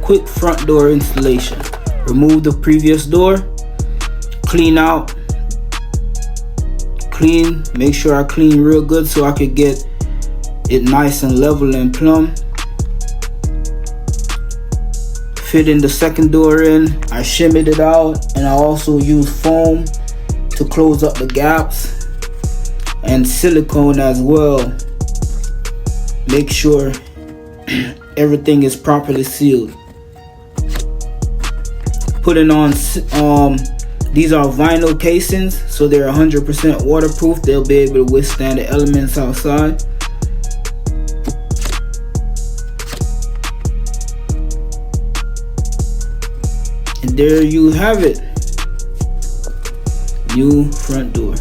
quick front door installation. Remove the previous door, clean out, make sure I clean real good so I could get it nice and level and plumb. Fitting the second door in, I shimmied it out, and I also used foam to close up the gaps, and silicone as well. Make sure everything is properly sealed. Putting on these are vinyl casings, so they're 100% waterproof. They'll be able to withstand the elements outside. And there you have it. New front door.